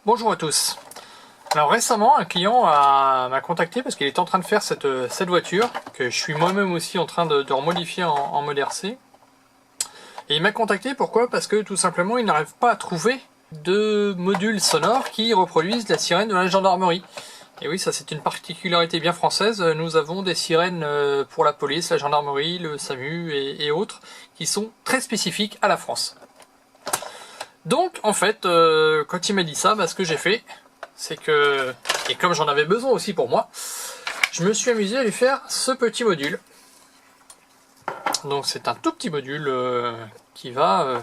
Bonjour à tous. Alors récemment, un client m'a contacté parce qu'il est en train de faire cette voiture, que je suis moi-même aussi en train de remodifier en mode RC. Et il m'a contacté pourquoi? Parce que tout simplement il n'arrive pas à trouver de modules sonores qui reproduisent la sirène de la gendarmerie. Et oui, ça c'est une particularité bien française, nous avons des sirènes pour la police, la gendarmerie, le SAMU et autres, qui sont très spécifiques à la France. Donc en fait, quand il m'a dit ça, ce que j'ai fait, c'est que, et comme j'en avais besoin aussi pour moi, je me suis amusé à lui faire ce petit module. Donc c'est un tout petit module qui va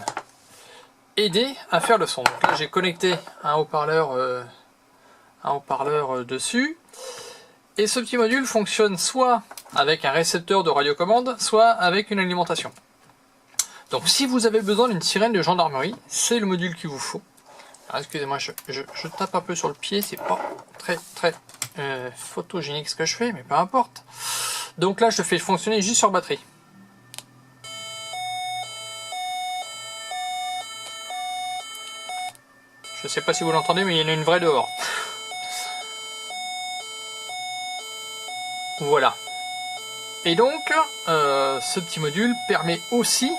aider à faire le son. Donc là j'ai connecté un haut-parleur dessus, et ce petit module fonctionne soit avec un récepteur de radiocommande, soit avec une alimentation. Donc si vous avez besoin d'une sirène de gendarmerie, c'est le module qu'il vous faut. Excusez-moi, je tape un peu sur le pied, c'est pas très photogénique ce que je fais, mais peu importe. Donc là je fais fonctionner juste sur batterie. Je sais pas si vous l'entendez, mais il y en a une vraie dehors. Voilà. Et donc, ce petit module permet aussi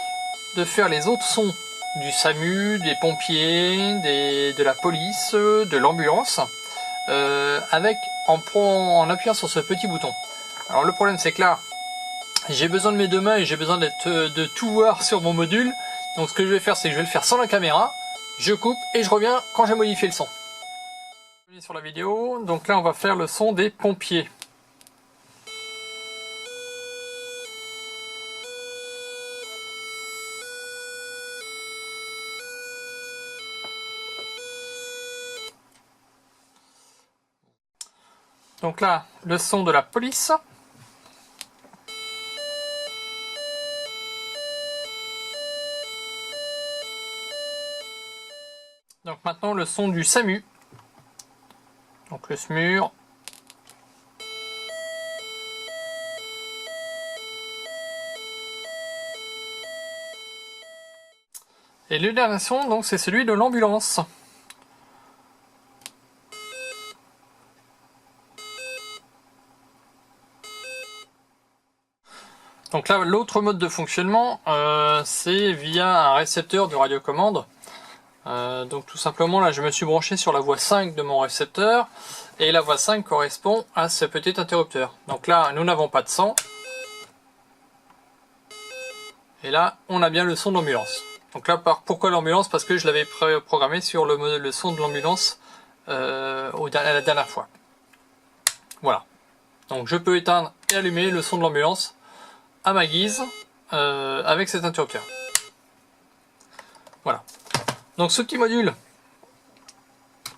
de faire les autres sons du SAMU, des pompiers, de la police, de l'ambulance, en appuyant sur ce petit bouton. Alors le problème c'est que là, j'ai besoin de mes deux mains et j'ai besoin de tout voir sur mon module. Donc ce que je vais faire, c'est que je vais le faire sans la caméra, je coupe et je reviens quand j'ai modifié le son. Sur la vidéo, donc là on va faire le son des pompiers. Donc là, le son de la police. Donc maintenant le son du SAMU. Donc le SMUR. Et le dernier son, donc c'est celui de l'ambulance. Donc là, l'autre mode de fonctionnement, c'est via un récepteur de radiocommande. Donc tout simplement, là, je me suis branché sur la voie 5 de mon récepteur, et la voie 5 correspond à ce petit interrupteur. Donc là, nous n'avons pas de son. Et là, on a bien le son de l'ambulance. Donc là, pourquoi l'ambulance? Parce que je l'avais programmé sur le son de l'ambulance la dernière fois. Voilà. Donc je peux éteindre et allumer le son de l'ambulance à ma guise avec cet interrupteur. Voilà. Donc ce petit module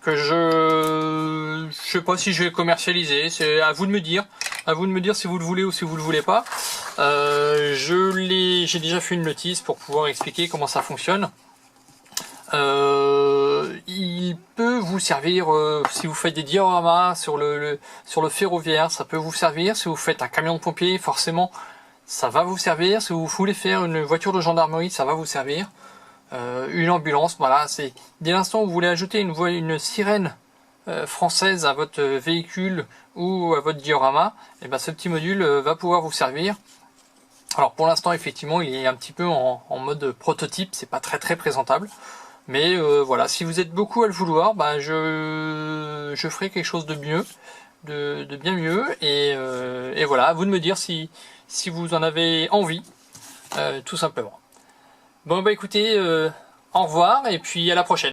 que je sais pas si je vais commercialiser, c'est à vous de me dire. À vous de me dire si vous le voulez ou si vous le voulez pas. J'ai déjà fait une notice pour pouvoir expliquer comment ça fonctionne. Il peut vous servir si vous faites des dioramas sur le ferroviaire, ça peut vous servir. Si vous faites un camion de pompiers, forcément ça va vous servir. Si vous voulez faire une voiture de gendarmerie, ça va vous servir. Une ambulance, voilà, c'est dès l'instant où vous voulez ajouter une sirène française à votre véhicule ou à votre diorama, et ben ce petit module va pouvoir vous servir. Alors pour l'instant effectivement il est un petit peu en mode prototype, c'est pas très présentable, mais voilà, si vous êtes beaucoup à le vouloir, je ferai quelque chose de mieux, de bien mieux, et voilà, à vous de me dire si vous en avez envie, tout simplement. Bon écoutez, au revoir et puis à la prochaine.